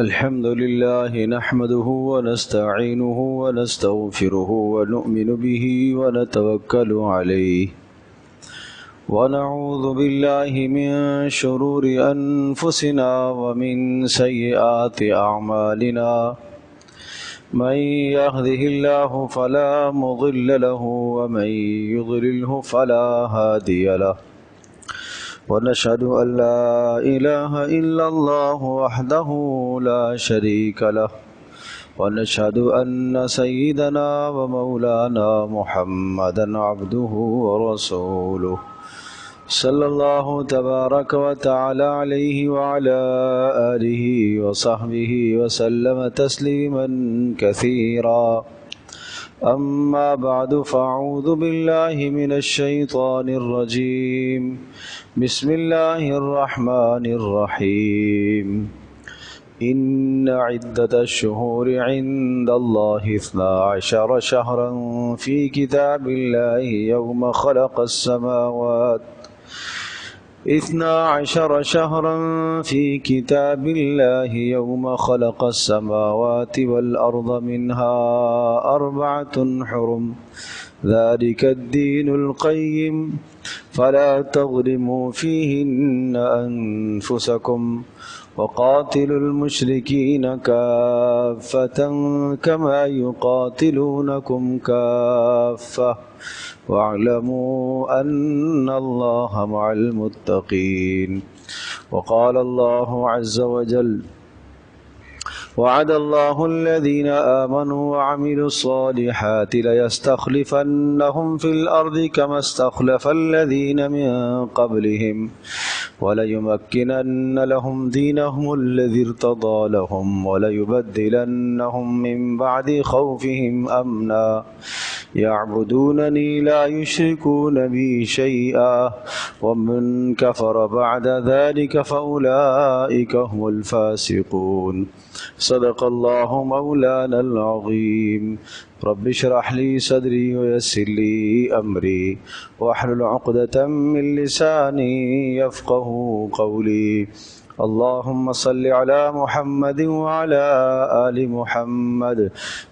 الحمد لله نحمده ونستعينه ونستغفره ونؤمن به ونتوكل عليه ونعوذ بالله من شرور أنفسنا ومن سيئات أعمالنا من يهده الله فلا مضل له ومن يضلله فلا هادي له ونشهد أن لا إله إلا الله وحده لا شريك له ونشهد أن سيدنا ومولانا محمدا عبده ورسوله صلى الله تبارك وتعالى عليه وعلى آله وصحبه وسلم تسليما كثيرا أما بعد فأعوذ بالله من الشيطان الرجيم بسم الله الرحمن الرحيم إن عدة الشهور عند الله 12 شهرا في كتاب الله يوم خلق السماوات 12 شهرا في كتاب الله يوم خلق السماوات والأرض منها 4 حرم ذلك الدين القيم فلا تظلموا فيهن أنفسكم وقاتلوا المشركين كافة كما يقاتلونكم كافة واعلموا أن الله مع المتقين وقال الله عز وجل وعد الله الذين آمنوا وعملوا الصالحات ليستخلفنهم في الأرض كما استخلف الذين من قبلهم وليمكنن لهم دينهم الذي ارتضى لهم وليبدلنهم من بعد خوفهم أمنا يعبدونني لا يشركون بي شيئا ومن كفر بعد ذلك فأولئك هم الفاسقون صدق الله مولانا العظيم رب اشرح لي صدري ويسر لي أمري واحلل عقدة من لساني يفقه قولي اللهم صل على محمد وعلى آل محمد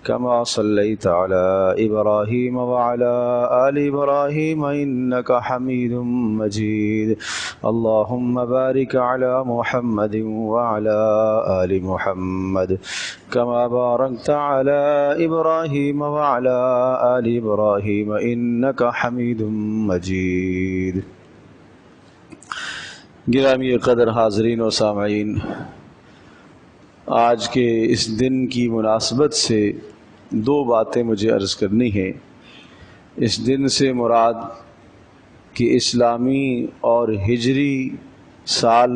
كما صليت على إبراهيم وعلى آل إبراهيم إنك حميد مجيد اللهم بارك على محمد وعلى آل محمد كما باركت على إبراهيم وعلى آل إبراهيم إنك حميد مجيد گرامی قدر حاضرین و سامعین، آج کے اس دن کی مناسبت سے 2 باتیں مجھے عرض کرنی ہیں۔ اس دن سے مراد کہ اسلامی اور ہجری سال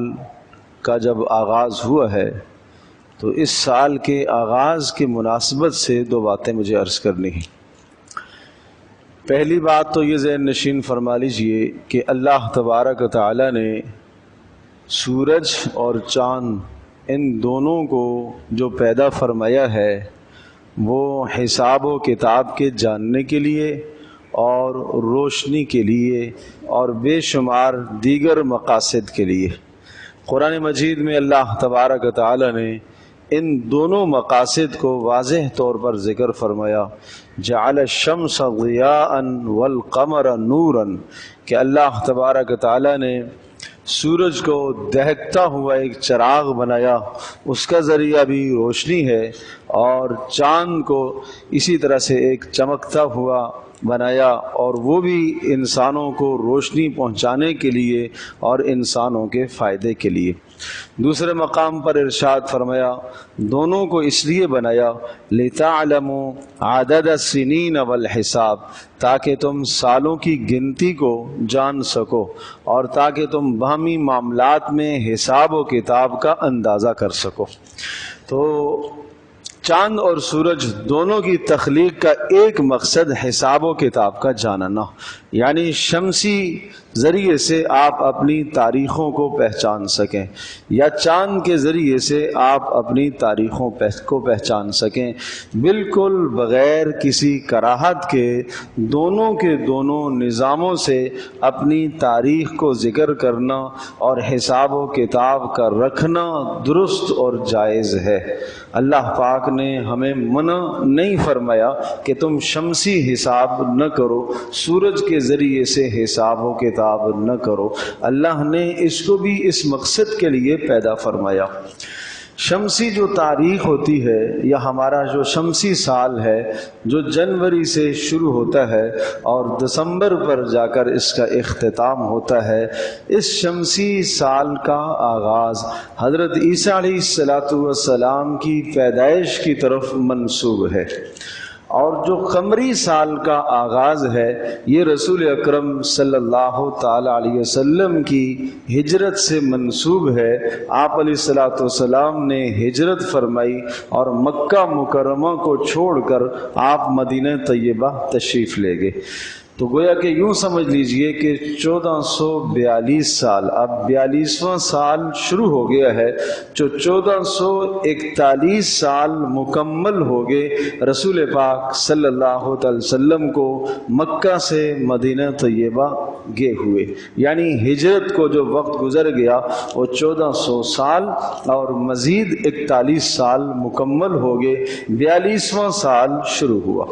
کا جب آغاز ہوا ہے تو اس سال کے آغاز کی مناسبت سے 2 باتیں مجھے عرض کرنی ہیں۔ پہلی بات تو یہ ذہن نشین فرما لیجئے کہ اللہ تبارک و تعالی نے سورج اور چاند ان دونوں کو جو پیدا فرمایا ہے وہ حساب و کتاب کے جاننے کے لیے اور روشنی کے لیے اور بے شمار دیگر مقاصد کے لیے۔ قرآن مجید میں اللہ تبارک و تعالی نے ان دونوں مقاصد کو واضح طور پر ذکر فرمایا، جعل الشمس ضیاء والقمر نورا، کہ اللہ تبارک و تعالی نے سورج کو دہکتا ہوا ایک چراغ بنایا، اس کا ذریعہ بھی روشنی ہے، اور چاند کو اسی طرح سے ایک چمکتا ہوا بنایا، اور وہ بھی انسانوں کو روشنی پہنچانے کے لیے اور انسانوں کے فائدے کے لیے۔ دوسرے مقام پر ارشاد فرمایا دونوں کو اس لیے بنایا لِتَعْلَمُوا عَدَدَ السِّنِينَ وَالْحِسَابِ، تاکہ تم سالوں کی گنتی کو جان سکو اور تاکہ تم باہمی معاملات میں حساب و کتاب کا اندازہ کر سکو۔ تو چاند اور سورج دونوں کی تخلیق کا ایک مقصد حساب و کتاب کا جاننا، یعنی شمسی ذریعے سے آپ اپنی تاریخوں کو پہچان سکیں یا چاند کے ذریعے سے آپ اپنی تاریخوں کو پہچان سکیں، بالکل بغیر کسی کراہت کے دونوں نظاموں سے اپنی تاریخ کو ذکر کرنا اور حساب و کتاب کا رکھنا درست اور جائز ہے۔ اللہ پاک نے ہمیں منع نہیں فرمایا کہ تم شمسی حساب نہ کرو، سورج کے ذریعے سے حساب و کتاب نہ کرو۔ اللہ نے اس کو بھی اس مقصد کے لیے پیدا فرمایا۔ شمسی جو تاریخ ہوتی ہے یا ہمارا جو شمسی سال ہے جو جنوری سے شروع ہوتا ہے اور دسمبر پر جا کر اس کا اختتام ہوتا ہے، اس شمسی سال کا آغاز حضرت عیسیٰ علیہ السلام کی پیدائش کی طرف منسوب ہے، اور جو قمری سال کا آغاز ہے یہ رسول اکرم صلی اللہ تعالی علیہ وسلم کی ہجرت سے منسوب ہے۔ آپ علیہ السلام نے ہجرت فرمائی اور مکہ مکرمہ کو چھوڑ کر آپ مدینہ طیبہ تشریف لے گئے، تو گویا کہ یوں سمجھ لیجئے کہ 1442 سال، اب 42واں سال شروع ہو گیا ہے، جو 1441 سال مکمل ہو گئے رسول پاک صلی اللہ علیہ وسلم کو مکہ سے مدینہ طیبہ گئے ہوئے، یعنی ہجرت کو جو وقت گزر گیا وہ 1400 سال اور مزید 41 سال مکمل ہو گئے، 42واں سال شروع ہوا۔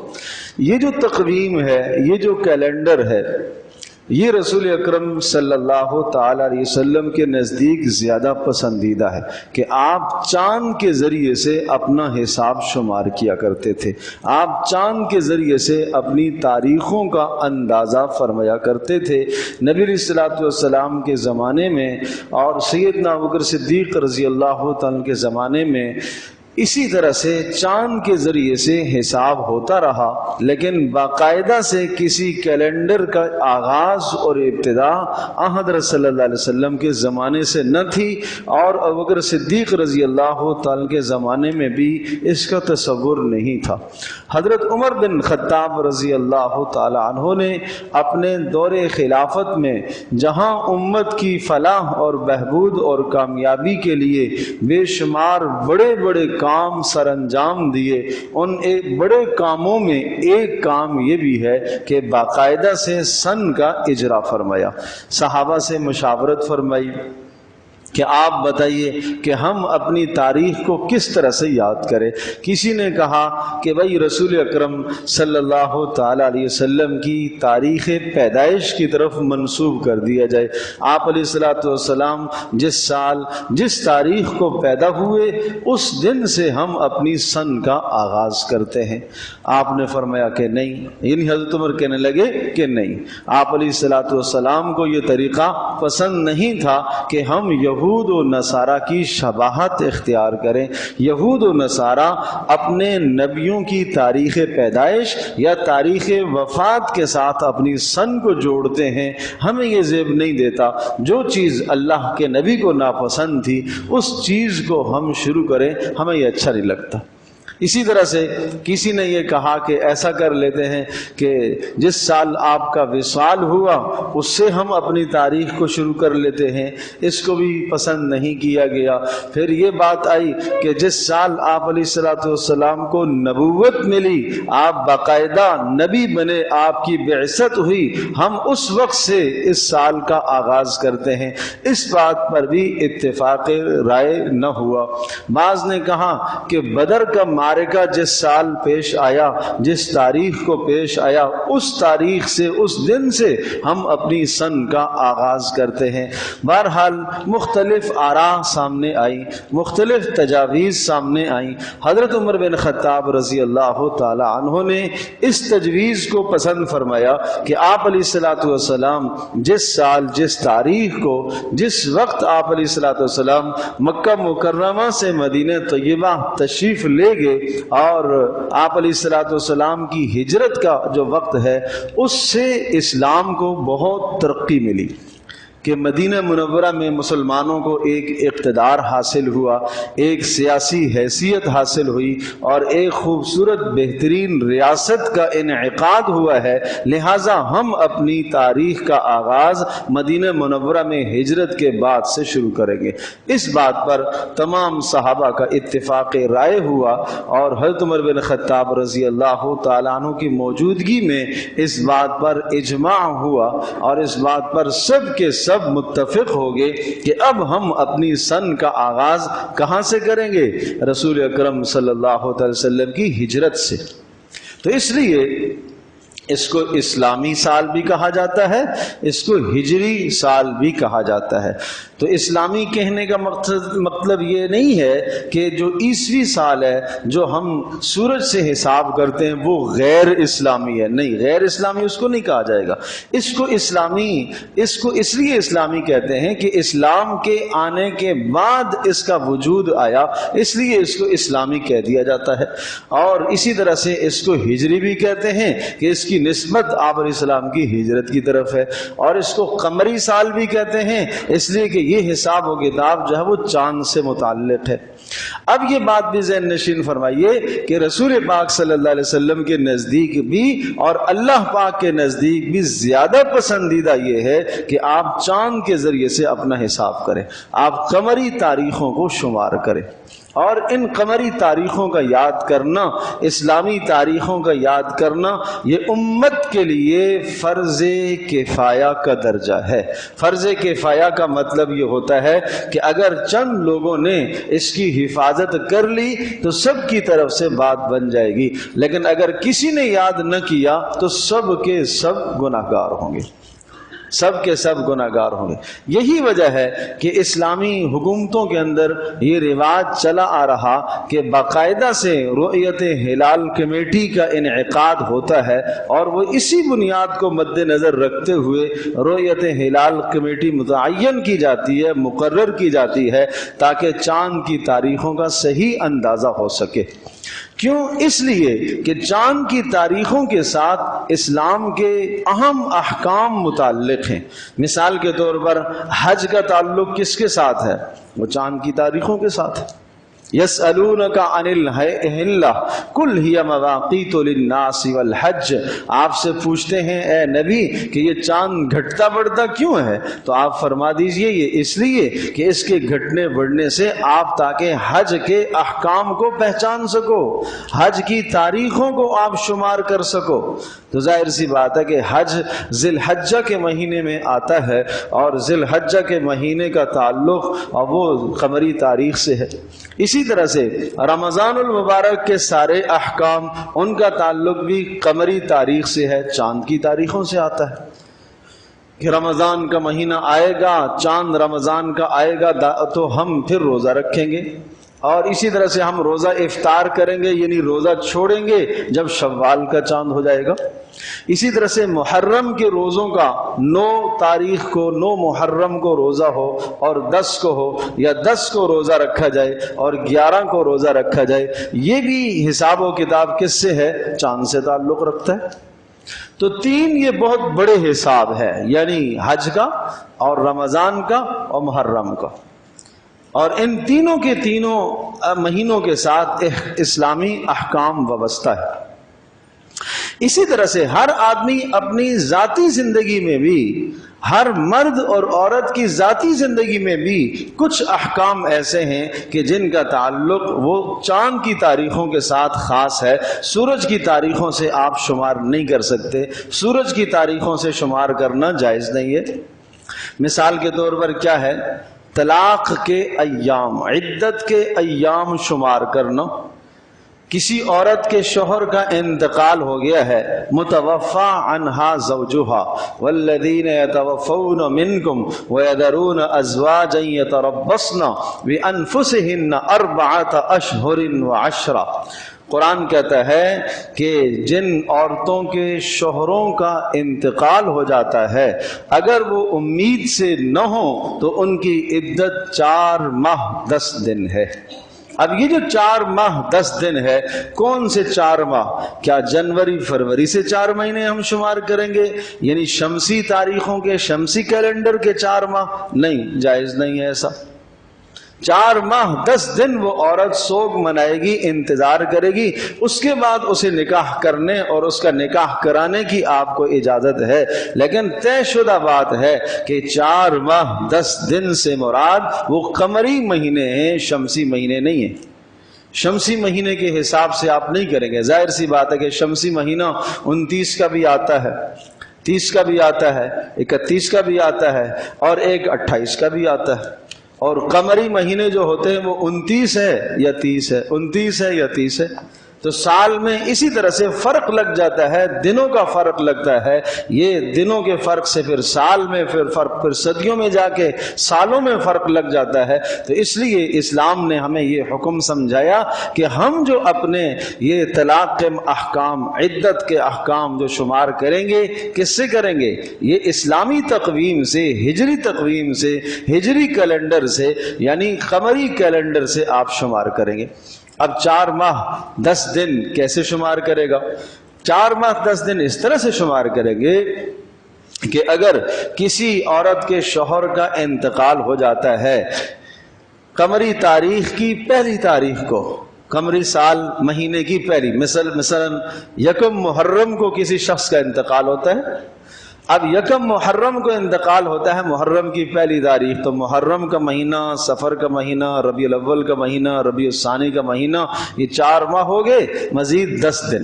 یہ جو تقویم ہے، یہ جو کیلنڈر ہے، یہ رسول اکرم صلی اللہ تعالی علیہ وسلم کے نزدیک زیادہ پسندیدہ ہے کہ آپ چاند کے ذریعے سے اپنا حساب شمار کیا کرتے تھے، آپ چاند کے ذریعے سے اپنی تاریخوں کا اندازہ فرمایا کرتے تھے۔ نبی علیہ الصلوۃ والسلام کے زمانے میں اور سیدنا ابوبکر صدیق رضی اللہ تعالیٰ کے زمانے میں اسی طرح سے چاند کے ذریعے سے حساب ہوتا رہا، لیکن باقاعدہ سے کسی کیلنڈر کا آغاز اور ابتدا حضرت صلی اللہ علیہ وسلم کے زمانے سے نہ تھی، اور ابوبکر صدیق رضی اللہ تعالیٰ کے زمانے میں بھی اس کا تصور نہیں تھا۔ حضرت عمر بن خطاب رضی اللہ تعالی عنہ نے اپنے دور خلافت میں جہاں امت کی فلاح اور بہبود اور کامیابی کے لیے بے شمار بڑے بڑے کام سر انجام دیے، ان ایک بڑے کاموں میں ایک کام یہ بھی ہے کہ باقاعدہ سے سن کا اجرا فرمایا، صحابہ سے مشاورت فرمائی کہ آپ بتائیے کہ ہم اپنی تاریخ کو کس طرح سے یاد کریں۔ کسی نے کہا کہ بھائی رسول اکرم صلی اللہ تعالی علیہ وسلم کی تاریخ پیدائش کی طرف منسوب کر دیا جائے، آپ علیہ الصلوۃ والسلام جس سال جس تاریخ کو پیدا ہوئے اس دن سے ہم اپنی سن کا آغاز کرتے ہیں۔ آپ نے فرمایا کہ نہیں، یعنی حضرت عمر کہنے لگے کہ نہیں، آپ علیہ الصلوۃ والسلام کو یہ طریقہ پسند نہیں تھا کہ ہم یہود و نصارہ کی شباہت اختیار کریں، یہود و نصارہ اپنے نبیوں کی تاریخ پیدائش یا تاریخ وفات کے ساتھ اپنی سن کو جوڑتے ہیں، ہمیں یہ زیب نہیں دیتا، جو چیز اللہ کے نبی کو ناپسند تھی اس چیز کو ہم شروع کریں، ہمیں یہ اچھا نہیں لگتا۔ اسی طرح سے کسی نے یہ کہا کہ ایسا کر لیتے ہیں کہ جس سال آپ کا وصال ہوا اس سے ہم اپنی تاریخ کو شروع کر لیتے ہیں، اس کو بھی پسند نہیں کیا گیا۔ پھر یہ بات آئی کہ جس سال آپ علیہ الصلوۃ والسلام کو نبوت ملی، آپ باقاعدہ نبی بنے، آپ کی بعثت ہوئی، ہم اس وقت سے اس سال کا آغاز کرتے ہیں۔ اس بات پر بھی اتفاق رائے نہ ہوا۔ بعض نے کہا کہ بدر کا معرکہ جس سال پیش آیا، جس تاریخ کو پیش آیا، اس تاریخ سے اس دن سے ہم اپنی سن کا آغاز کرتے ہیں۔ بہرحال مختلف آراء سامنے آئی، مختلف تجاویز سامنے آئیں۔ حضرت عمر بن خطاب رضی اللہ تعالی عنہ نے اس تجویز کو پسند فرمایا کہ آپ علیہ الصلوۃ والسلام جس سال جس تاریخ کو جس وقت آپ علیہ الصلوۃ والسلام مکہ مکرمہ سے مدینہ طیبہ تشریف لے گئے اور آپ علیہ الصلوۃ والسلام کی ہجرت کا جو وقت ہے اس سے اسلام کو بہت ترقی ملی۔ کہ مدینہ منورہ میں مسلمانوں کو ایک اقتدار حاصل ہوا، ایک سیاسی حیثیت حاصل ہوئی اور ایک خوبصورت بہترین ریاست کا انعقاد ہوا ہے، لہٰذا ہم اپنی تاریخ کا آغاز مدینہ منورہ میں ہجرت کے بعد سے شروع کریں گے۔ اس بات پر تمام صحابہ کا اتفاق رائے ہوا اور حضرت عمر بن خطاب رضی اللہ تعالیٰ عنہ کی موجودگی میں اس بات پر اجماع ہوا اور اس بات پر سب کے سب متفق ہو گئے کہ اب ہم اپنی سن کا آغاز کہاں سے کریں گے؟ رسول اکرم صلی اللہ علیہ وسلم کی ہجرت سے۔ تو اس لیے اس کو اسلامی سال بھی کہا جاتا ہے، اس کو ہجری سال بھی کہا جاتا ہے۔ تو اسلامی کہنے کا مطلب یہ نہیں ہے کہ جو عیسوی سال ہے جو ہم سورج سے حساب کرتے ہیں وہ غیر اسلامی ہے، نہیں، غیر اسلامی اس کو نہیں کہا جائے گا۔ اس کو اس لیے اسلامی کہتے ہیں کہ اسلام کے آنے کے بعد اس کا وجود آیا، اس لیے اس کو اسلامی کہہ دیا جاتا ہے۔ اور اسی طرح سے اس کو ہجری بھی کہتے ہیں کہ اس کی نسبت آپ علیہ السلام کی ہجرت کی طرف ہے، اور اس کو قمری سال بھی کہتے ہیں اس لیے کہ یہ حساب و کتاب جو ہے وہ چاند سے متعلق ہے۔ اب یہ بات بھی ذہن نشین فرمائیے کہ رسول پاک صلی اللہ علیہ وسلم کے نزدیک بھی اور اللہ پاک کے نزدیک بھی زیادہ پسندیدہ یہ ہے کہ آپ چاند کے ذریعے سے اپنا حساب کریں، آپ قمری تاریخوں کو شمار کریں، اور ان قمری تاریخوں کا یاد کرنا، اسلامی تاریخوں کا یاد کرنا، یہ امت کے لیے فرض کفایہ کا درجہ ہے۔ فرض کفایہ کا مطلب یہ ہوتا ہے کہ اگر چند لوگوں نے اس کی حفاظت کر لی تو سب کی طرف سے بات بن جائے گی، لیکن اگر کسی نے یاد نہ کیا تو سب کے سب گناہگار ہوں گے، سب کے سب گناہگار ہوں گے۔ یہی وجہ ہے کہ اسلامی حکومتوں کے اندر یہ رواج چلا آ رہا کہ باقاعدہ سے رؤیت ہلال کمیٹی کا انعقاد ہوتا ہے، اور وہ اسی بنیاد کو مد نظر رکھتے ہوئے رؤیت ہلال کمیٹی متعین کی جاتی ہے، مقرر کی جاتی ہے، تاکہ چاند کی تاریخوں کا صحیح اندازہ ہو سکے۔ کیوں؟ اس لیے کہ چاند کی تاریخوں کے ساتھ اسلام کے اہم احکام متعلق ہیں۔ مثال کے طور پر حج کا تعلق کس کے ساتھ ہے؟ وہ چاند کی تاریخوں کے ساتھ ہے۔ یسألونک عن الہلہ قل ہی مواقیت للناس والحج، آپ سے پوچھتے ہیں اے نبی کہ یہ چاند گھٹتا بڑھتا کیوں ہے؟ تو آپ فرما دیجئے یہ اس لیے کہ اس کے گھٹنے بڑھنے سے آپ تاکہ حج کے احکام کو پہچان سکو، حج کی تاریخوں کو آپ شمار کر سکو۔ تو ظاہر سی بات ہے کہ حج ذی الحجہ کے مہینے میں آتا ہے، اور ذی الحجہ کے مہینے کا تعلق اور وہ قمری تاریخ سے ہے۔ اسی طرح سے رمضان المبارک کے سارے احکام، ان کا تعلق بھی قمری تاریخ سے ہے، چاند کی تاریخوں سے آتا ہے۔ کہ رمضان کا مہینہ آئے گا، چاند رمضان کا آئے گا تو ہم پھر روزہ رکھیں گے، اور اسی طرح سے ہم روزہ افطار کریں گے، یعنی روزہ چھوڑیں گے جب شوال کا چاند ہو جائے گا۔ اسی طرح سے محرم کے روزوں کا 9 تاریخ کو 9 محرم کو روزہ ہو اور 10 کو ہو، یا 10 کو روزہ رکھا جائے اور 11 کو روزہ رکھا جائے، یہ بھی حساب و کتاب کس سے ہے؟ چاند سے تعلق رکھتا ہے۔ تو 3 یہ بہت بڑے حساب ہے، یعنی حج کا اور رمضان کا اور محرم کا، اور ان تینوں کے تینوں مہینوں کے ساتھ اسلامی احکام وابستہ ہے۔ اسی طرح سے ہر آدمی اپنی ذاتی زندگی میں بھی، ہر مرد اور عورت کی ذاتی زندگی میں بھی کچھ احکام ایسے ہیں کہ جن کا تعلق وہ چاند کی تاریخوں کے ساتھ خاص ہے۔ سورج کی تاریخوں سے آپ شمار نہیں کر سکتے، سورج کی تاریخوں سے شمار کرنا جائز نہیں ہے۔ مثال کے طور پر کیا ہے؟ طلاق کے ایام، عدت کے ایام شمار کرنا۔ کسی عورت کے شوہر کا انتقال ہو گیا ہے، متوفی عنہا زوجہا والذین یتوفون منکم ویذرون ازواجا یتربصن بانفسہن 4 اشہر و10۔ قرآن کہتا ہے کہ جن عورتوں کے شوہروں کا انتقال ہو جاتا ہے، اگر وہ امید سے نہ ہوں تو ان کی عدت 4 ماہ 10 دن ہے۔ اب یہ جو 4 ماہ 10 دن ہے، کون سے 4 ماہ؟ کیا جنوری فروری سے 4 مہینے ہم شمار کریں گے، یعنی شمسی تاریخوں کے، شمسی کیلنڈر کے 4 ماہ؟ نہیں، جائز نہیں ہے ایسا۔ 4 ماہ 10 دن وہ عورت سوگ منائے گی، انتظار کرے گی، اس کے بعد اسے نکاح کرنے اور اس کا نکاح کرانے کی آپ کو اجازت ہے، لیکن طے شدہ بات ہے کہ 4 ماہ 10 دن سے مراد وہ قمری مہینے ہیں، شمسی مہینے نہیں ہیں۔ شمسی مہینے کے حساب سے آپ نہیں کریں گے، ظاہر سی بات ہے کہ شمسی مہینہ 29 کا بھی آتا ہے، 30 کا بھی آتا ہے، 31 کا بھی آتا ہے، اور ایک 28 کا بھی آتا ہے، اور قمری مہینے جو ہوتے ہیں وہ 29 ہے یا 30 ہے، 29 ہے یا 30 ہے۔ تو سال میں اسی طرح سے فرق لگ جاتا ہے، دنوں کا فرق لگتا ہے، یہ دنوں کے فرق سے پھر سال میں پھر فرق، پھر صدیوں میں جا کے سالوں میں فرق لگ جاتا ہے۔ تو اس لیے اسلام نے ہمیں یہ حکم سمجھایا کہ ہم جو اپنے یہ طلاق کے احکام، عدت کے احکام جو شمار کریں گے، کس سے کریں گے؟ یہ اسلامی تقویم سے، ہجری تقویم سے، ہجری کیلنڈر سے، یعنی قمری کیلنڈر سے آپ شمار کریں گے۔ اب 4 ماہ 10 دن کیسے شمار کرے گا؟ 4 ماہ 10 دن اس طرح سے شمار کریں گے کہ اگر کسی عورت کے شوہر کا انتقال ہو جاتا ہے قمری تاریخ کی پہلی تاریخ کو، قمری سال مہینے کی پہلی، مثلا 1 محرم کو کسی شخص کا انتقال ہوتا ہے، اب 1 محرم کو انتقال ہوتا ہے، محرم کی پہلی تاریخ، تو محرم کا مہینہ، سفر کا مہینہ، ربیع الاول کا مہینہ، ربیع الثانی کا مہینہ، یہ 4 ماہ ہو گئے، مزید 10 دن،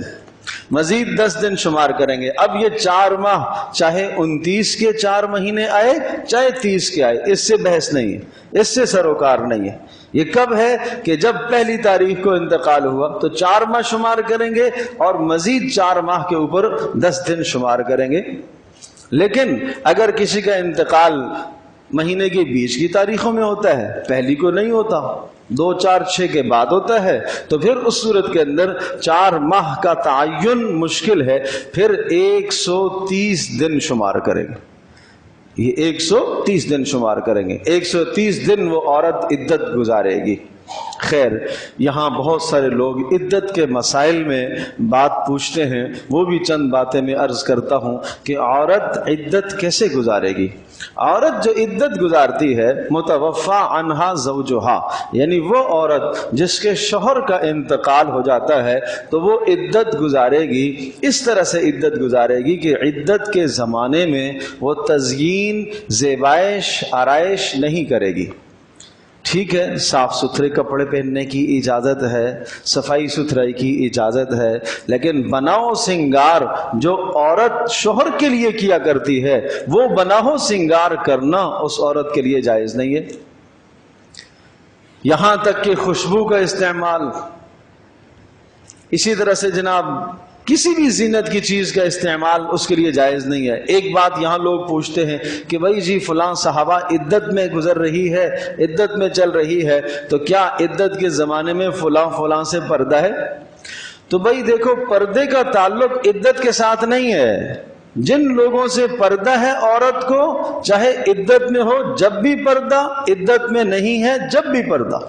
مزید 10 دن شمار کریں گے۔ اب یہ 4 ماہ چاہے 29 کے 4 مہینے آئے چاہے 30 کے آئے، اس سے بحث نہیں ہے، اس سے سروکار نہیں ہے۔ یہ کب ہے کہ جب پہلی تاریخ کو انتقال ہوا تو 4 ماہ شمار کریں گے، اور مزید 4 ماہ کے اوپر 10 دن شمار کریں گے۔ لیکن اگر کسی کا انتقال مہینے کے بیچ کی تاریخوں میں ہوتا ہے، پہلی کو نہیں ہوتا، 2 4 6 کے بعد ہوتا ہے، تو پھر اس صورت کے اندر 4 ماہ کا تعین مشکل ہے، پھر 130 دن شمار کریں گے، یہ 130 دن شمار کریں گے، 130 دن وہ عورت عدت گزارے گی۔ خیر، یہاں بہت سارے لوگ عدت کے مسائل میں بات پوچھتے ہیں، وہ بھی چند باتیں میں عرض کرتا ہوں کہ عورت عدت کیسے گزارے گی۔ عورت جو عدت گزارتی ہے، متوفی عنہا زوجہا، یعنی وہ عورت جس کے شوہر کا انتقال ہو جاتا ہے تو وہ عدت گزارے گی، اس طرح سے عدت گزارے گی کہ عدت کے زمانے میں وہ تزیین، زیبائش، آرائش نہیں کرے گی۔ ٹھیک ہے، صاف ستھرے کپڑے پہننے کی اجازت ہے، صفائی ستھرائی کی اجازت ہے، لیکن بناؤ سنگار جو عورت شوہر کے لیے کیا کرتی ہے، وہ بناؤ سنگار کرنا اس عورت کے لیے جائز نہیں ہے۔ یہاں تک کہ خوشبو کا استعمال، اسی طرح سے جناب کسی بھی زینت کی چیز کا استعمال اس کے لیے جائز نہیں ہے۔ ایک بات یہاں لوگ پوچھتے ہیں کہ بھائی جی فلاں صحابہ عدت میں گزر رہی ہے، عدت میں چل رہی ہے، تو کیا عدت کے زمانے میں فلاں فلاں سے پردہ ہے؟ تو بھائی دیکھو، پردے کا تعلق عدت کے ساتھ نہیں ہے۔ جن لوگوں سے پردہ ہے عورت کو، چاہے عدت میں ہو جب بھی پردہ، عدت میں نہیں ہے جب بھی پردہ۔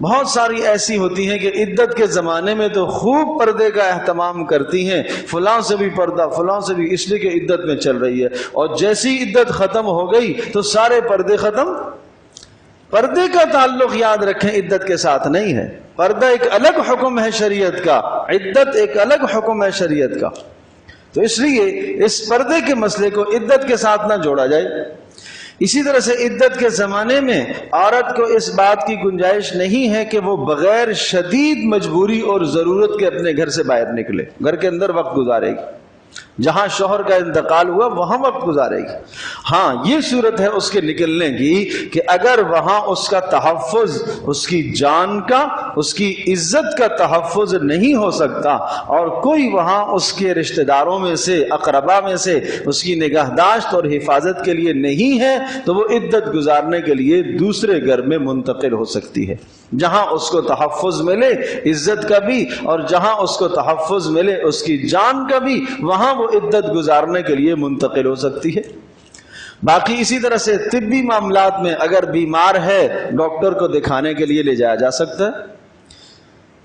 بہت ساری ایسی ہوتی ہیں کہ عدت کے زمانے میں تو خوب پردے کا اہتمام کرتی ہیں، فلاں سے بھی پردہ، فلاں سے بھی، اس لیے کہ عدت میں چل رہی ہے، اور جیسی عدت ختم ہو گئی تو سارے پردے ختم۔ پردے کا تعلق یاد رکھیں عدت کے ساتھ نہیں ہے، پردہ ایک الگ حکم ہے شریعت کا، عدت ایک الگ حکم ہے شریعت کا، تو اس لیے اس پردے کے مسئلے کو عدت کے ساتھ نہ جوڑا جائے۔ اسی طرح سے عدت کے زمانے میں عورت کو اس بات کی گنجائش نہیں ہے کہ وہ بغیر شدید مجبوری اور ضرورت کے اپنے گھر سے باہر نکلے، گھر کے اندر وقت گزارے گی، جہاں شوہر کا انتقال ہوا وہاں وقت گزارے گی۔ ہاں یہ صورت ہے اس کے نکلنے کی کہ اگر وہاں اس کا تحفظ، اس کی جان کا، اس کی عزت کا تحفظ نہیں ہو سکتا، اور کوئی وہاں اس کے رشتہ داروں میں سے، اقربا میں سے اس کی نگہداشت اور حفاظت کے لیے نہیں ہے، تو وہ عدت گزارنے کے لیے دوسرے گھر میں منتقل ہو سکتی ہے، جہاں اس کو تحفظ ملے عزت کا بھی، اور جہاں اس کو تحفظ ملے اس کی جان کا بھی، وہاں وہ عدت گزارنے کے لیے منتقل ہو سکتی ہے۔ باقی اسی طرح سے طبی معاملات میں اگر بیمار ہے ڈاکٹر کو دکھانے کے لیے لے جایا جا سکتا ہے.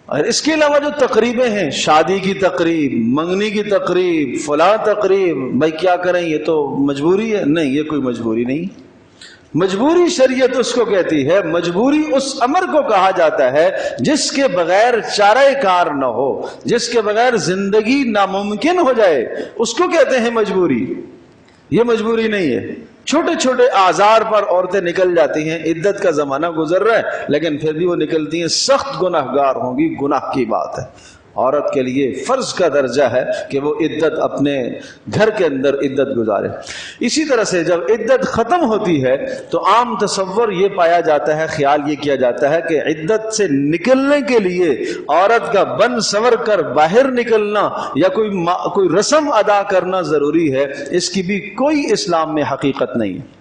اور اس کے علاوہ جو تقریبیں ہیں، شادی کی تقریب، منگنی کی تقریب، فلاں تقریب، بھائی کیا کریں یہ تو مجبوری ہے؟ نہیں، یہ کوئی مجبوری نہیں. مجبوری شریعت اس کو کہتی ہے، مجبوری اس امر کو کہا جاتا ہے جس کے بغیر چارہ کار نہ ہو، جس کے بغیر زندگی ناممکن ہو جائے، اس کو کہتے ہیں مجبوری. یہ مجبوری نہیں ہے. چھوٹے چھوٹے آزار پر عورتیں نکل جاتی ہیں، عدت کا زمانہ گزر رہا ہے لیکن پھر بھی وہ نکلتی ہیں، سخت گناہ گار ہوں گی، گناہ کی بات ہے. عورت کے لیے فرض کا درجہ ہے کہ وہ عدت اپنے گھر کے اندر عدت گزارے. اسی طرح سے جب عدت ختم ہوتی ہے تو عام تصور یہ پایا جاتا ہے، خیال یہ کیا جاتا ہے کہ عدت سے نکلنے کے لیے عورت کا بن سنور کر باہر نکلنا یا کوئی رسم ادا کرنا ضروری ہے. اس کی بھی کوئی اسلام میں حقیقت نہیں ہے.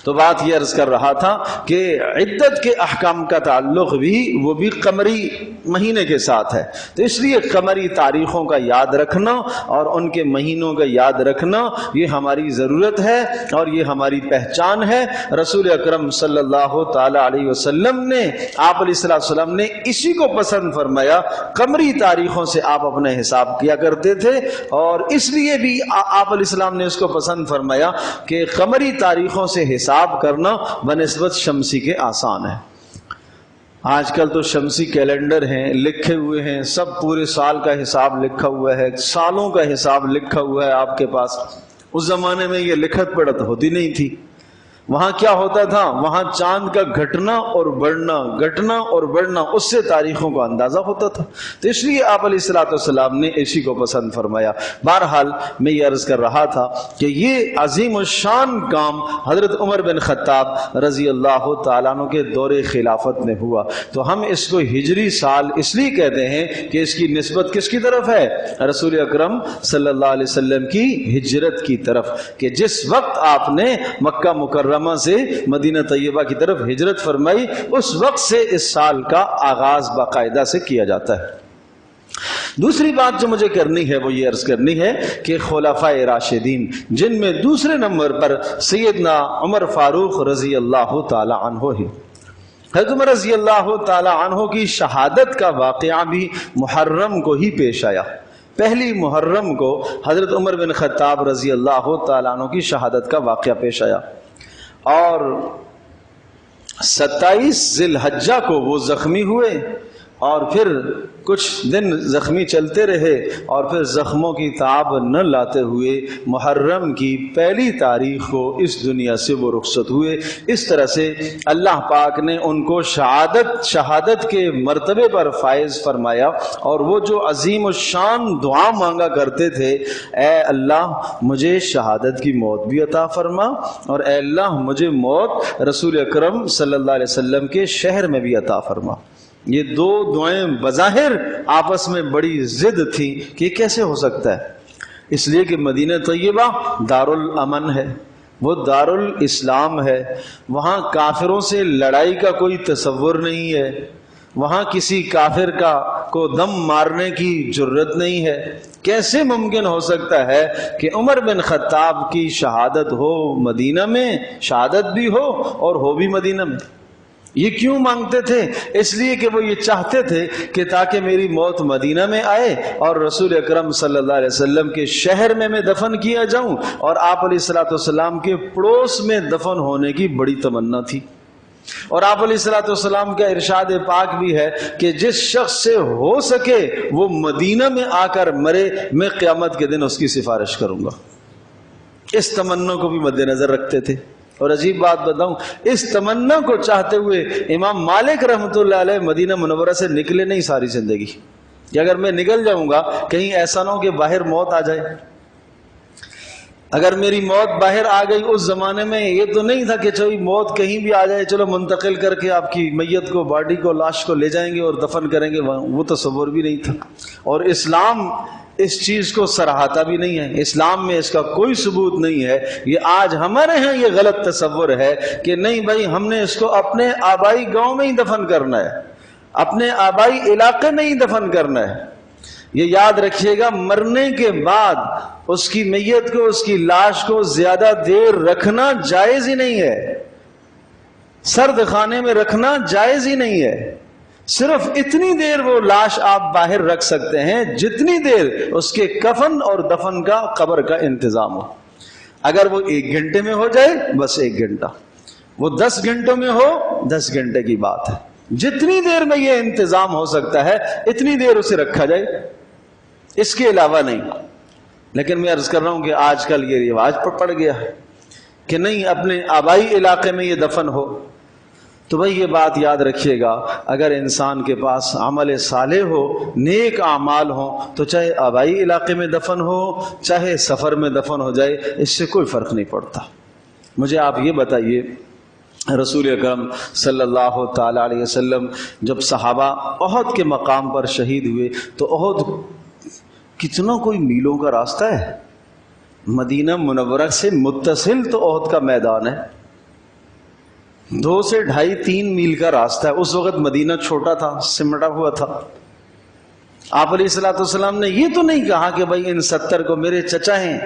تو بات یہ عرض کر رہا تھا کہ عدت کے احکام کا تعلق بھی وہ بھی قمری مہینے کے ساتھ ہے. تو اس لیے قمری تاریخوں کا یاد رکھنا اور ان کے مہینوں کا یاد رکھنا یہ ہماری ضرورت ہے اور یہ ہماری پہچان ہے. رسول اکرم صلی اللہ تعالی علیہ وسلم نے، آپ علیہ السلام نے اسی کو پسند فرمایا. قمری تاریخوں سے آپ اپنے حساب کیا کرتے تھے اور اس لیے بھی آپ علیہ السلام نے اس کو پسند فرمایا کہ قمری تاریخوں سے حساب کرنا بنسبت شمسی کے آسان ہے. آج کل تو شمسی کیلنڈر ہیں، لکھے ہوئے ہیں، سب پورے سال کا حساب لکھا ہوا ہے، سالوں کا حساب لکھا ہوا ہے آپ کے پاس. اس زمانے میں یہ لکھت پڑھت ہوتی نہیں تھی. وہاں کیا ہوتا تھا؟ وہاں چاند کا گھٹنا اور بڑھنا، اس سے تاریخوں کا اندازہ ہوتا تھا. تو اس لیے آپ علیہ السلام نے اسی کو پسند فرمایا. بہرحال میں یہ عرض کر رہا تھا کہ یہ عظیم الشان کام حضرت عمر بن خطاب رضی اللہ تعالیٰ عنہ کے دور خلافت میں ہوا. تو ہم اس کو ہجری سال اس لیے کہتے ہیں کہ اس کی نسبت کس کی طرف ہے؟ رسول اکرم صلی اللہ علیہ وسلم کی ہجرت کی طرف، کہ جس وقت آپ نے مکہ مکرمہ سے مدینہ طیبہ کی طرف ہجرت فرمائی، اس وقت سے اس سال کا آغاز باقاعدہ سے کیا جاتا ہے. دوسری بات جو مجھے کرنی ہے وہ یہ عرض کرنی ہے کہ خلفائے راشدین، جن میں دوسرے نمبر پر سیدنا عمر فاروق رضی اللہ تعالی عنہ ہے. حضرت عمر رضی اللہ تعالی عنہ کی شہادت کا واقعہ بھی محرم کو ہی پیش آیا. پہلی محرم کو حضرت عمر بن خطاب رضی اللہ تعالی عنہ کی شہادت کا واقعہ پیش آیا اور 27 ذی الحجہ کو وہ زخمی ہوئے اور پھر کچھ دن زخمی چلتے رہے اور پھر زخموں کی تاب نہ لاتے ہوئے محرم کی پہلی تاریخ کو اس دنیا سے وہ رخصت ہوئے. اس طرح سے اللہ پاک نے ان کو شہادت کے مرتبے پر فائز فرمایا اور وہ جو عظیم الشان دعا مانگا کرتے تھے، اے اللہ مجھے شہادت کی موت بھی عطا فرما اور اے اللہ مجھے موت رسول اکرم صلی اللہ علیہ وسلم کے شہر میں بھی عطا فرما. یہ دو دعائیں بظاہر آپس میں بڑی ضد تھی کہ یہ کیسے ہو سکتا ہے، اس لیے کہ مدینہ طیبہ دار الامن ہے، وہ دار الاسلام ہے، وہاں کافروں سے لڑائی کا کوئی تصور نہیں ہے، وہاں کسی کافر کو دم مارنے کی جرت نہیں ہے. کیسے ممکن ہو سکتا ہے کہ عمر بن خطاب کی شہادت ہو مدینہ میں، شہادت بھی ہو اور ہو بھی مدینہ میں؟ یہ کیوں مانگتے تھے؟ اس لیے کہ وہ یہ چاہتے تھے کہ تاکہ میری موت مدینہ میں آئے اور رسول اکرم صلی اللہ علیہ وسلم کے شہر میں دفن کیا جاؤں، اور آپ علیہ السلام کے پڑوس میں دفن ہونے کی بڑی تمنا تھی. اور آپ علیہ السلام کا ارشاد پاک بھی ہے کہ جس شخص سے ہو سکے وہ مدینہ میں آ کر مرے، میں قیامت کے دن اس کی سفارش کروں گا. اس تمنا کو بھی مد نظر رکھتے تھے. اور عجیب بات بتاؤں، اس تمنا کو چاہتے ہوئے امام مالک رحمۃ اللہ علیہ مدینہ منورہ سے نکلے نہیں ساری زندگی، کہ اگر میں نکل جاؤں گا کہیں ایسا نہ ہو کہ باہر موت آ جائے. اگر میری موت باہر آ گئی، اس زمانے میں یہ تو نہیں تھا کہ چلو موت کہیں بھی آ جائے، چلو منتقل کر کے آپ کی میت کو، باڈی کو، لاش کو لے جائیں گے اور دفن کریں گے، وہ تصور بھی نہیں تھا. اور اسلام اس چیز کو سراہتا بھی نہیں ہے، اسلام میں اس کا کوئی ثبوت نہیں ہے. یہ آج ہمارے ہاں یہ غلط تصور ہے کہ نہیں بھائی ہم نے اس کو اپنے آبائی گاؤں میں ہی دفن کرنا ہے، اپنے آبائی علاقے میں ہی دفن کرنا ہے. یہ یاد رکھیے گا، مرنے کے بعد اس کی میت کو، اس کی لاش کو زیادہ دیر رکھنا جائز ہی نہیں ہے، سرد خانے میں رکھنا جائز ہی نہیں ہے۔ صرف اتنی دیر وہ لاش آپ باہر رکھ سکتے ہیں جتنی دیر اس کے کفن اور دفن کا، قبر کا انتظام ہو۔ اگر وہ 1 گھنٹے میں ہو جائے بس 1 گھنٹہ، وہ 10 گھنٹوں میں ہو 10 گھنٹے کی بات ہے، جتنی دیر میں یہ انتظام ہو سکتا ہے اتنی دیر اسے رکھا جائے، اس کے علاوہ نہیں۔ لیکن میں عرض کر رہا ہوں کہ آج کل یہ رواج پڑ گیا ہے کہ نہیں، اپنے آبائی علاقے میں یہ دفن ہو۔ تو بھائی یہ بات یاد رکھیے گا، اگر انسان کے پاس عمل صالح ہو، نیک اعمال ہوں، تو چاہے آبائی علاقے میں دفن ہو چاہے سفر میں دفن ہو جائے، اس سے کوئی فرق نہیں پڑتا۔ مجھے آپ یہ بتائیے، رسول اکرم صلی اللہ تعالی علیہ وسلم جب صحابہ احد کے مقام پر شہید ہوئے تو احد کتنا کوئی میلوں کا راستہ ہے، مدینہ منورہ سے متصل تو احد کا میدان ہے، 2 سے 2.5-3 میل کا راستہ ہے۔ اس وقت مدینہ چھوٹا تھا، سمٹا ہوا تھا۔ آپ علیہ الصلوۃ والسلام نے یہ تو نہیں کہا کہ بھائی ان 70 کو، میرے چچا ہیں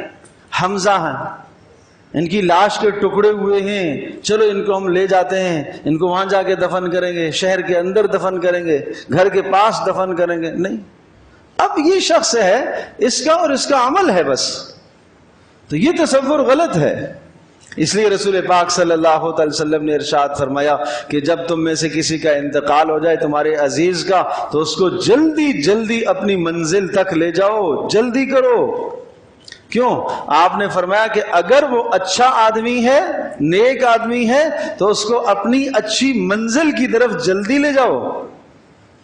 حمزہ ہیں، ان کی لاش کے ٹکڑے ہوئے ہیں، چلو ان کو ہم لے جاتے ہیں، ان کو وہاں جا کے دفن کریں گے، شہر کے اندر دفن کریں گے، گھر کے پاس دفن کریں گے، نہیں۔ اب یہ شخص ہے، اس کا اور اس کا عمل ہے بس، تو یہ تصور غلط ہے۔ اس لیے رسول پاک صلی اللہ علیہ وسلم نے ارشاد فرمایا کہ جب تم میں سے کسی کا انتقال ہو جائے تمہارے عزیز کا، تو اس کو جلدی جلدی اپنی منزل تک لے جاؤ، جلدی کرو۔ کیوں؟ آپ نے فرمایا کہ اگر وہ اچھا آدمی ہے، نیک آدمی ہے، تو اس کو اپنی اچھی منزل کی طرف جلدی لے جاؤ۔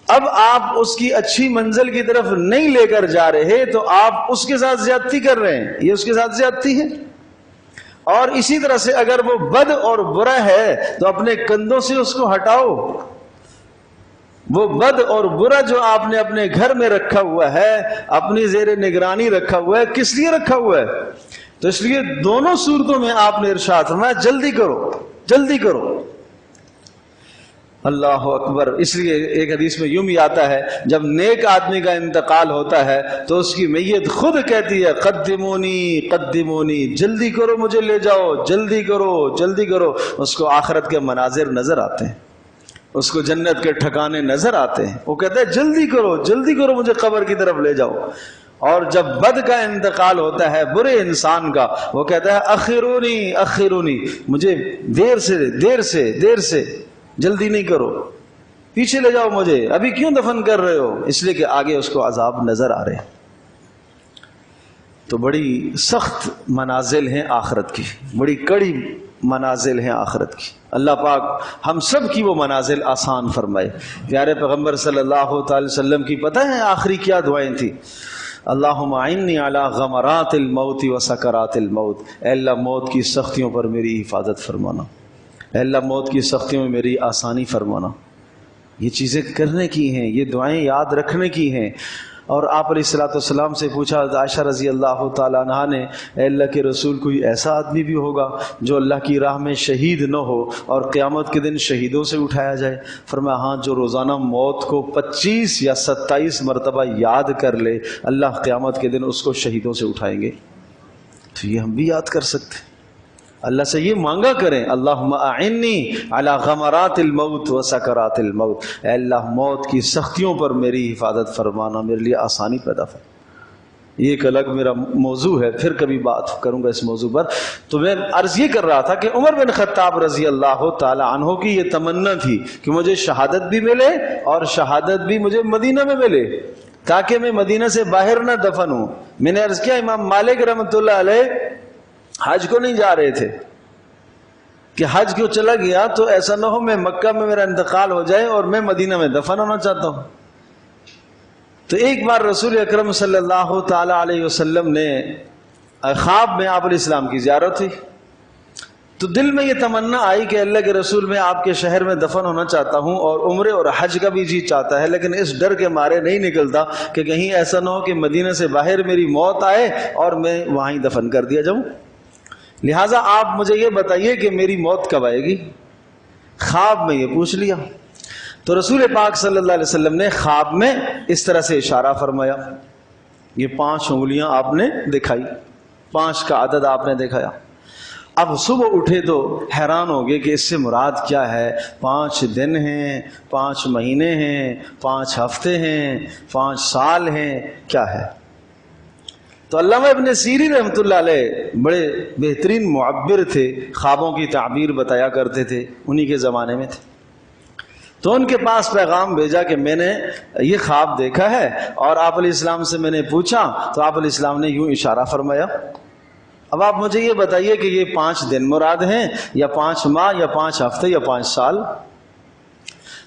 اب آپ اس کی اچھی منزل کی طرف نہیں لے کر جا رہے تو آپ اس کے ساتھ زیادتی کر رہے ہیں، یہ اس کے ساتھ زیادتی ہے۔ اور اسی طرح سے اگر وہ بد اور برا ہے تو اپنے کندھوں سے اس کو ہٹاؤ۔ وہ بد اور برا جو آپ نے اپنے گھر میں رکھا ہوا ہے، اپنی زیر نگرانی رکھا ہوا ہے، کس لیے رکھا ہوا ہے؟ تو اس لیے دونوں صورتوں میں آپ نے ارشاد فرمایا جلدی کرو، جلدی کرو۔ اللہ اکبر۔ اس لیے ایک حدیث میں یوں بھی آتا ہے، جب نیک آدمی کا انتقال ہوتا ہے تو اس کی میت خود کہتی ہے قدمونی قدمونی، جلدی کرو مجھے لے جاؤ، جلدی کرو جلدی کرو۔ اس کو آخرت کے مناظر نظر آتے ہیں، اس کو جنت کے ٹھکانے نظر آتے ہیں، وہ کہتا ہے جلدی کرو جلدی کرو مجھے قبر کی طرف لے جاؤ۔ اور جب بد کا انتقال ہوتا ہے، برے انسان کا، وہ کہتا ہے اخرونی اخرونی، مجھے دیر سے دیر سے دیر سے، جلدی نہیں کرو، پیچھے لے جاؤ مجھے، ابھی کیوں دفن کر رہے ہو؟ اس لیے کہ آگے اس کو عذاب نظر آ رہے ہیں۔ تو بڑی سخت منازل ہیں آخرت کی، بڑی کڑی منازل ہیں آخرت کی۔ اللہ پاک ہم سب کی وہ منازل آسان فرمائے۔ پیارے پیغمبر صلی اللہ تعالی وسلم کی پتہ ہے آخری کیا دعائیں تھیں؟ اللہم اعنی علی غمرات الموت و سکرات الموت، اے اللہ موت کی سختیوں پر میری حفاظت فرمانا، اے اللہ موت کی سختیوں میں میری آسانی فرمانا۔ یہ چیزیں کرنے کی ہیں، یہ دعائیں یاد رکھنے کی ہیں۔ اور آپ علیہ الصلوۃ والسلام سے پوچھا عائشہ رضی اللہ تعالیٰ عنہا نے، اے اللہ کے رسول کوئی ایسا آدمی بھی ہوگا جو اللہ کی راہ میں شہید نہ ہو اور قیامت کے دن شہیدوں سے اٹھایا جائے؟ فرمایا ہاں، جو روزانہ موت کو 25 یا 27 مرتبہ یاد کر لے، اللہ قیامت کے دن اس کو شہیدوں سے اٹھائیں گے۔ تو یہ ہم بھی یاد کر سکتے ہیں، اللہ سے یہ مانگا کریں، اللہم اعنی علی غمرات الموت و سکرات الموت، اے اللہ موت کی سختیوں پر میری حفاظت فرمانا، میرے لیے آسانی پیدا فرما۔ یہ ایک الگ میرا موضوع ہے، پھر کبھی بات کروں گا اس موضوع پر۔ تو میں عرض یہ کر رہا تھا کہ عمر بن خطاب رضی اللہ تعالی عنہ کی یہ تمنا تھی کہ مجھے شہادت بھی ملے اور شہادت بھی مجھے مدینہ میں ملے، تاکہ میں مدینہ سے باہر نہ دفن ہوں۔ میں نے عرض کیا امام مالک رحمۃ اللہ علیہ حج کو نہیں جا رہے تھے کہ حج کیوں چلا گیا تو ایسا نہ ہو میں مکہ میں میرا انتقال ہو جائے اور میں مدینہ میں دفن ہونا چاہتا ہوں۔ تو ایک بار رسول اکرم صلی اللہ تعالی علیہ وسلم نے خواب میں آپ علیہ السلام کی زیارت ہوئی، تو دل میں یہ تمنا آئی کہ اللہ کے رسول میں آپ کے شہر میں دفن ہونا چاہتا ہوں، اور عمرے اور حج کا بھی جی چاہتا ہے، لیکن اس ڈر کے مارے نہیں نکلتا کہ کہیں ایسا نہ ہو کہ مدینہ سے باہر میری موت آئے اور میں وہاں ہی دفن کر دیا جاؤں۔ لہٰذا آپ مجھے یہ بتائیے کہ میری موت کب آئے گی؟ خواب میں یہ پوچھ لیا۔ تو رسول پاک صلی اللہ علیہ وسلم نے خواب میں اس طرح سے اشارہ فرمایا، یہ 5 انگلیاں آپ نے دکھائی، 5 کا عدد آپ نے دکھایا۔ اب صبح اٹھے تو حیران ہو گئے کہ اس سے مراد کیا ہے، 5 دن ہیں، 5 مہینے ہیں، 5 ہفتے ہیں، 5 سال ہیں، کیا ہے؟ تو علامہ ابن سیرین رحمۃ اللہ علیہ بڑے بہترین معبر تھے، خوابوں کی تعبیر بتایا کرتے تھے، انہی کے زمانے میں تھے۔ تو ان کے پاس پیغام بھیجا کہ میں نے یہ خواب دیکھا ہے اور آپ علیہ السلام سے میں نے پوچھا تو آپ علیہ السلام نے یوں اشارہ فرمایا، اب آپ مجھے یہ بتائیے کہ یہ 5 دن مراد ہیں یا 5 ماہ یا 5 ہفتے یا 5 سال؟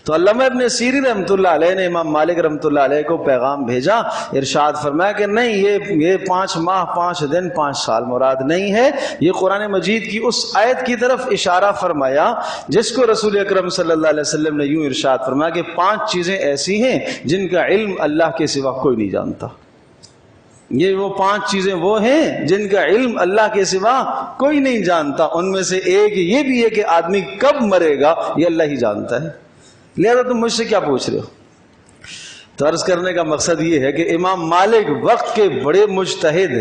تو علامہ ابن سیرین رحمۃ اللہ علیہ نے امام مالک رحمۃ اللہ علیہ کو پیغام بھیجا، ارشاد فرمایا کہ نہیں، یہ 5 ماہ 5 دن 5 سال مراد نہیں ہے، یہ قرآن مجید کی اس آیت کی طرف اشارہ فرمایا جس کو رسول اکرم صلی اللہ علیہ وسلم نے یوں ارشاد فرمایا کہ 5 چیزیں ایسی ہیں جن کا علم اللہ کے سوا کوئی نہیں جانتا۔ یہ وہ 5 چیزیں وہ ہیں جن کا علم اللہ کے سوا کوئی نہیں جانتا، ان میں سے ایک یہ بھی ہے کہ آدمی کب مرے گا یہ اللہ ہی جانتا ہے، لہذا تم مجھ سے کیا پوچھ رہے ہو؟ تو عرض کرنے کا مقصد یہ ہے کہ امام مالک وقت کے بڑے مجتہد،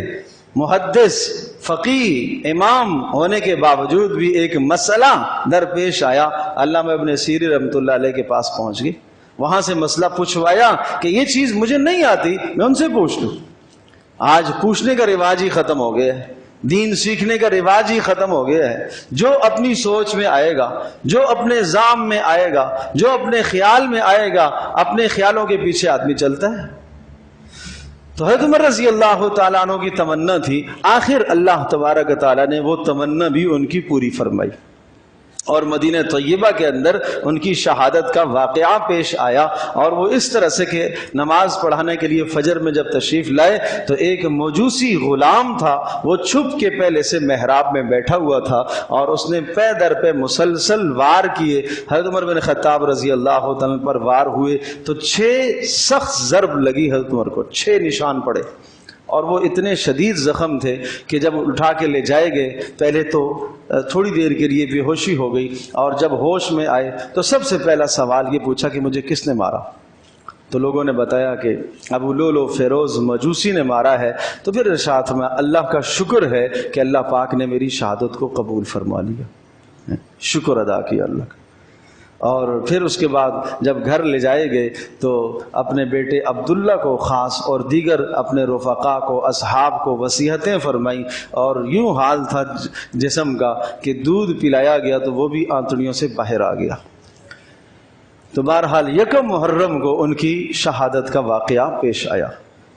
محدث، فقیہ، امام ہونے کے باوجود بھی ایک مسئلہ درپیش آیا، علامہ ابن سیرین رحمۃ اللہ علیہ کے پاس پہنچ گئے، وہاں سے مسئلہ پوچھوایا کہ یہ چیز مجھے نہیں آتی، میں ان سے پوچھ لوں۔ آج پوچھنے کا رواج ہی ختم ہو گیا ہے، دین سیکھنے کا رواج ہی ختم ہو گیا ہے۔ جو اپنی سوچ میں آئے گا، جو اپنے ذام میں آئے گا، جو اپنے خیال میں آئے گا، اپنے خیالوں کے پیچھے آدمی چلتا ہے۔ تو حضرت عمر رضی اللہ تعالیٰ عنہ کی تمنا تھی، آخر اللہ تبارک تعالیٰ نے وہ تمنا بھی ان کی پوری فرمائی، اور مدینہ طیبہ کے اندر ان کی شہادت کا واقعہ پیش آیا، اور وہ اس طرح سے کہ نماز پڑھانے کے لیے فجر میں جب تشریف لائے تو ایک موجوسی غلام تھا، وہ چھپ کے پہلے سے محراب میں بیٹھا ہوا تھا، اور اس نے پے در پہ مسلسل وار کیے۔ حضرت عمر بن خطاب رضی اللہ تعالیٰ پر وار ہوئے تو 6 سخت ضرب لگی حضرت عمر کو، 6 نشان پڑے، اور وہ اتنے شدید زخم تھے کہ جب اٹھا کے لے جائے گئے، پہلے تو تھوڑی دیر کے لیے بے ہوشی ہو گئی، اور جب ہوش میں آئے تو سب سے پہلا سوال یہ پوچھا کہ مجھے کس نے مارا؟ تو لوگوں نے بتایا کہ ابو لولو فیروز مجوسی نے مارا ہے۔ تو پھر ارشاد میں اللہ کا شکر ہے کہ اللہ پاک نے میری شہادت کو قبول فرما لیا، شکر ادا کیا اللہ کا۔ اور پھر اس کے بعد جب گھر لے جائے گئے تو اپنے بیٹے عبداللہ کو خاص اور دیگر اپنے رفقا کو، اصحاب کو وصیتیں فرمائیں، اور یوں حال تھا جسم کا کہ دودھ پلایا گیا تو وہ بھی آنتڑیوں سے باہر آ گیا۔ تو بہرحال 1 محرم کو ان کی شہادت کا واقعہ پیش آیا،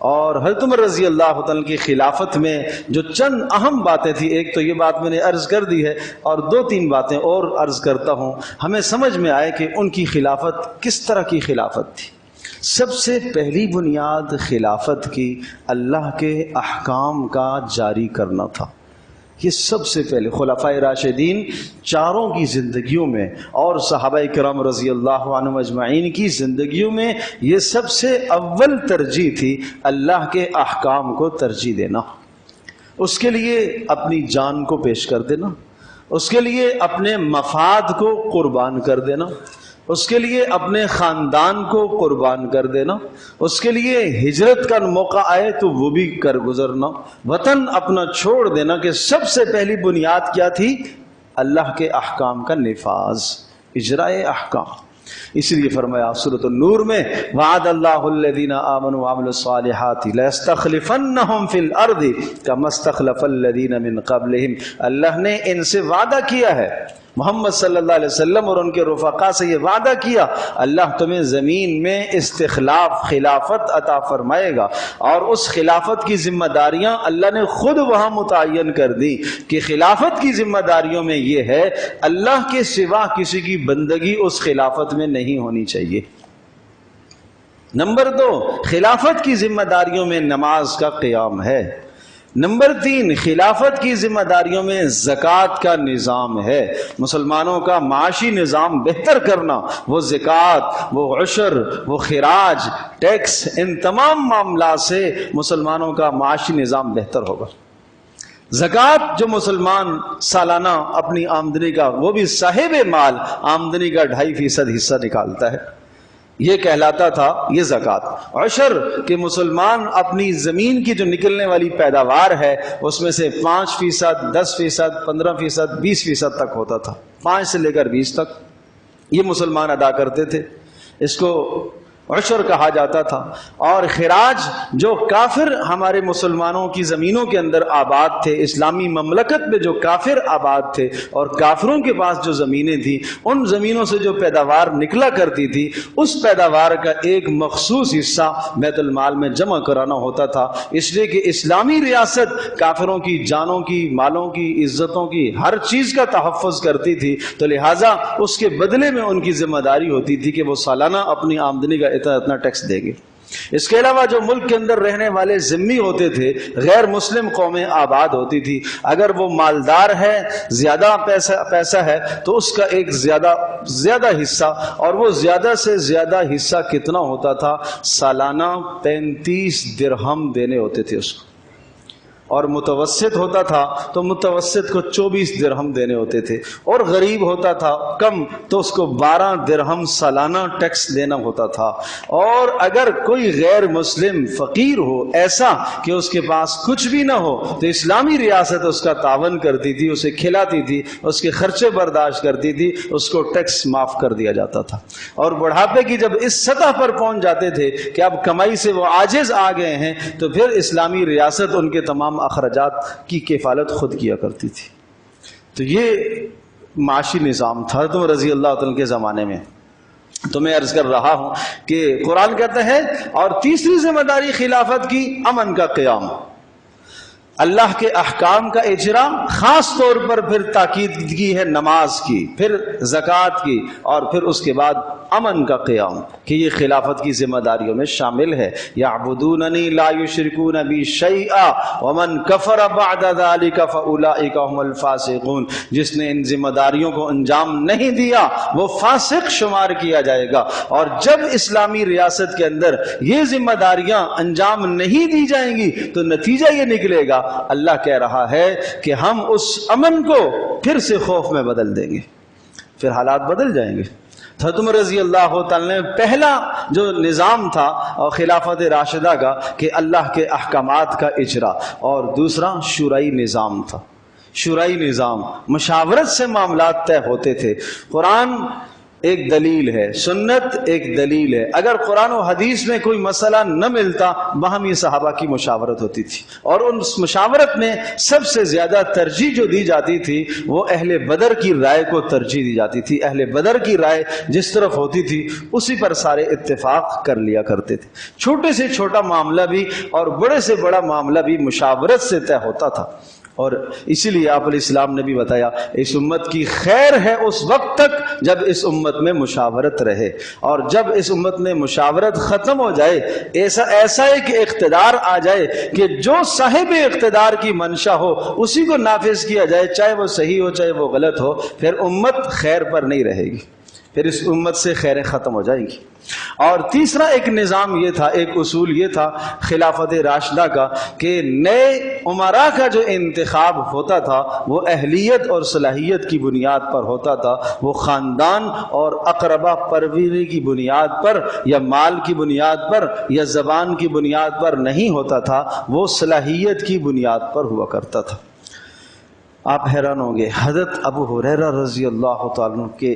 اور حضرت عمر رضی اللہ تعالیٰ کی خلافت میں جو چند اہم باتیں تھیں، ایک تو یہ بات میں نے عرض کر دی ہے، اور 2-3 باتیں اور عرض کرتا ہوں، ہمیں سمجھ میں آئے کہ ان کی خلافت کس طرح کی خلافت تھی۔ سب سے پہلی بنیاد خلافت کی اللہ کے احکام کا جاری کرنا تھا۔ یہ سب سے پہلے خلفائے راشدین چاروں کی زندگیوں میں اور صحابہ کرام رضی اللہ عنہم اجمعین کی زندگیوں میں یہ سب سے اول ترجیح تھی، اللہ کے احکام کو ترجیح دینا، اس کے لیے اپنی جان کو پیش کر دینا، اس کے لیے اپنے مفاد کو قربان کر دینا، اس کے لیے اپنے خاندان کو قربان کر دینا، اس کے لیے ہجرت کا موقع آئے تو وہ بھی کر گزرنا، وطن اپنا چھوڑ دینا، کہ سب سے پہلی بنیاد کیا تھی؟ اللہ کے احکام کا نفاذ، اجراء احکام۔ اس لیے فرمایا سورۃ النور میں وعد اللہ الذین آمنوا وعملوا الصالحات لیستخلفنہم فی الارض کما استخلف الذین من قبلہم، اللہ نے ان سے وعدہ کیا ہے، محمد صلی اللہ علیہ وسلم اور ان کے رفقا سے یہ وعدہ کیا، اللہ تمہیں زمین میں استخلاف، خلافت عطا فرمائے گا، اور اس خلافت کی ذمہ داریاں اللہ نے خود وہاں متعین کر دی کہ خلافت کی ذمہ داریوں میں یہ ہے اللہ کے سوا کسی کی بندگی اس خلافت میں نہیں ہونی چاہیے۔ نمبر 2، خلافت کی ذمہ داریوں میں نماز کا قیام ہے۔ نمبر 3، خلافت کی ذمہ داریوں میں زکوٰۃ کا نظام ہے، مسلمانوں کا معاشی نظام بہتر کرنا، وہ زکوٰۃ، وہ عشر، وہ خراج، ٹیکس، ان تمام معاملات سے مسلمانوں کا معاشی نظام بہتر ہوگا۔ زکوٰۃ جو مسلمان سالانہ اپنی آمدنی کا، وہ بھی صاحب مال آمدنی کا 2.5% حصہ نکالتا ہے، یہ کہلاتا تھا یہ زکوٰۃ۔ عشر کہ مسلمان اپنی زمین کی جو نکلنے والی پیداوار ہے اس میں سے 5%، 10%، 15%، 20% تک ہوتا تھا، 5 سے لے کر 20 تک یہ مسلمان ادا کرتے تھے، اس کو عشر کہا جاتا تھا۔ اور خراج جو کافر ہمارے مسلمانوں کی زمینوں کے اندر آباد تھے، اسلامی مملکت میں جو کافر آباد تھے اور کافروں کے پاس جو زمینیں تھیں، ان زمینوں سے جو پیداوار نکلا کرتی تھی اس پیداوار کا ایک مخصوص حصہ بیت المال میں جمع کرانا ہوتا تھا، اس لیے کہ اسلامی ریاست کافروں کی جانوں کی، مالوں کی، عزتوں کی، ہر چیز کا تحفظ کرتی تھی، تو لہٰذا اس کے بدلے میں ان کی ذمہ داری ہوتی تھی کہ وہ سالانہ اپنی آمدنی کا اتنا ٹیکس دے گی۔ اس کے علاوہ جو ملک کے اندر رہنے والے ذمی ہوتے تھے، غیر مسلم قومیں آباد ہوتی تھی، اگر وہ مالدار ہے، زیادہ پیسہ ہے تو اس کا ایک زیادہ حصہ، اور وہ زیادہ سے زیادہ حصہ کتنا ہوتا تھا؟ سالانہ 35 درہم دینے ہوتے تھے اس کو، اور متوسط ہوتا تھا تو متوسط کو 24 درہم دینے ہوتے تھے، اور غریب ہوتا تھا کم تو اس کو 12 درہم سالانہ ٹیکس دینا ہوتا تھا۔ اور اگر کوئی غیر مسلم فقیر ہو، ایسا کہ اس کے پاس کچھ بھی نہ ہو، تو اسلامی ریاست اس کا تعاون کرتی تھی، اسے کھلاتی تھی، اس کے خرچے برداشت کرتی تھی، اس کو ٹیکس معاف کر دیا جاتا تھا۔ اور بڑھاپے کی جب اس سطح پر پہنچ جاتے تھے کہ اب کمائی سے وہ عاجز آ گئے ہیں، تو پھر اسلامی ریاست ان کے تمام اخراجات کی کفالت خود کیا کرتی تھی۔ تو یہ معاشی نظام تھا حضرت رضی اللہ عنہ کے زمانے میں۔ تو میں عرض کر رہا ہوں کہ قرآن کہتا ہے، اور تیسری ذمہ داری خلافت کی امن کا قیام، اللہ کے احکام کا اجرا، خاص طور پر پھر تاکید کی ہے نماز کی، پھر زکوٰۃ کی، اور پھر اس کے بعد امن کا قیام، کہ یہ خلافت کی ذمہ داریوں میں شامل ہے۔ یعبدوننی لا یشرکون بی شیئا ومن کفر بعد ذلک فاولئک هم الفاسقون، جس نے ان ذمہ داریوں کو انجام نہیں دیا وہ فاسق شمار کیا جائے گا۔ اور جب اسلامی ریاست کے اندر یہ ذمہ داریاں انجام نہیں دی جائیں گی تو نتیجہ یہ نکلے گا، اللہ کہہ رہا ہے کہ ہم اس امن کو پھر سے خوف میں بدل دیں گے، پھر حالات بدل جائیں گے۔ حضرت عمر رضی اللہ تعالی نے پہلا جو نظام تھا خلافت راشدہ کا کہ اللہ کے احکامات کا اجرا، اور دوسرا شورائی نظام تھا۔ شورائی نظام، مشاورت سے معاملات طے ہوتے تھے۔ قرآن ایک دلیل ہے، سنت ایک دلیل ہے۔ اگر قرآن و حدیث میں کوئی مسئلہ نہ ملتا، باہمی صحابہ کی مشاورت ہوتی تھی، اور اس مشاورت میں سب سے زیادہ ترجیح جو دی جاتی تھی وہ اہل بدر کی رائے کو ترجیح دی جاتی تھی۔ اہل بدر کی رائے جس طرف ہوتی تھی اسی پر سارے اتفاق کر لیا کرتے تھے۔ چھوٹے سے چھوٹا معاملہ بھی اور بڑے سے بڑا معاملہ بھی مشاورت سے طے ہوتا تھا۔ اور اسی لیے آپ علیہ السلام نے بھی بتایا، اس امت کی خیر ہے اس وقت تک جب اس امت میں مشاورت رہے، اور جب اس امت میں مشاورت ختم ہو جائے، ایسا ایک اقتدار آ جائے کہ جو صاحب اقتدار کی منشا ہو اسی کو نافذ کیا جائے، چاہے وہ صحیح ہو چاہے وہ غلط ہو، پھر امت خیر پر نہیں رہے گی، پھر اس امت سے خیریں ختم ہو جائیں گی۔ اور تیسرا ایک نظام یہ تھا، ایک اصول یہ تھا خلافت راشدہ کا، کہ نئے امراء کا جو انتخاب ہوتا تھا وہ اہلیت اور صلاحیت کی بنیاد پر ہوتا تھا، وہ خاندان اور اقربا پروری کی بنیاد پر یا مال کی بنیاد پر یا زبان کی بنیاد پر نہیں ہوتا تھا، وہ صلاحیت کی بنیاد پر ہوا کرتا تھا۔ آپ حیران ہوں گے، حضرت ابو ہریرہ رضی اللہ تعالیٰ عنہ کے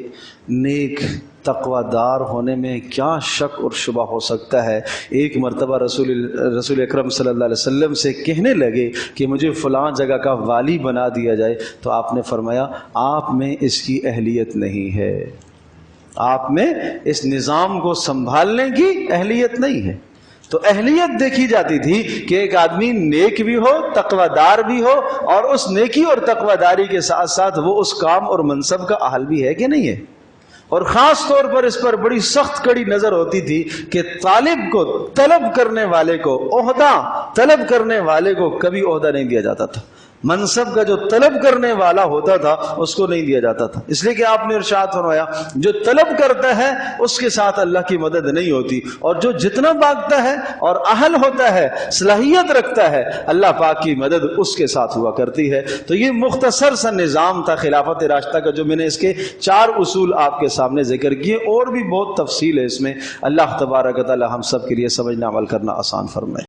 نیک تقوی دار ہونے میں کیا شک اور شبہ ہو سکتا ہے۔ ایک مرتبہ رسول اکرم صلی اللہ علیہ وسلم سے کہنے لگے کہ مجھے فلاں جگہ کا والی بنا دیا جائے، تو آپ نے فرمایا آپ میں اس کی اہلیت نہیں ہے، آپ میں اس نظام کو سنبھالنے کی اہلیت نہیں ہے۔ تو اہلیت دیکھی جاتی تھی کہ ایک آدمی نیک بھی ہو، تقوی دار بھی ہو، اور اس نیکی اور تقوی داری کے ساتھ ساتھ وہ اس کام اور منصب کا اہل بھی ہے کہ نہیں ہے۔ اور خاص طور پر اس پر بڑی سخت کڑی نظر ہوتی تھی کہ طالب کو، طلب کرنے والے کو، عہدہ طلب کرنے والے کو کبھی عہدہ نہیں دیا جاتا تھا۔ منصب کا جو طلب کرنے والا ہوتا تھا اس کو نہیں دیا جاتا تھا، اس لیے کہ آپ نے ارشاد فرمایا جو طلب کرتا ہے اس کے ساتھ اللہ کی مدد نہیں ہوتی، اور جو جتنا مانگتا ہے اور اہل ہوتا ہے، صلاحیت رکھتا ہے، اللہ پاک کی مدد اس کے ساتھ ہوا کرتی ہے۔ تو یہ مختصر سا نظام تھا خلافت راشدہ کا، جو میں نے اس کے 4 اصول آپ کے سامنے ذکر کیے، اور بھی بہت تفصیل ہے اس میں۔ اللہ تبارک و تعالی ہم سب کے لیے سمجھنا عمل کرنا آسان فرمائے۔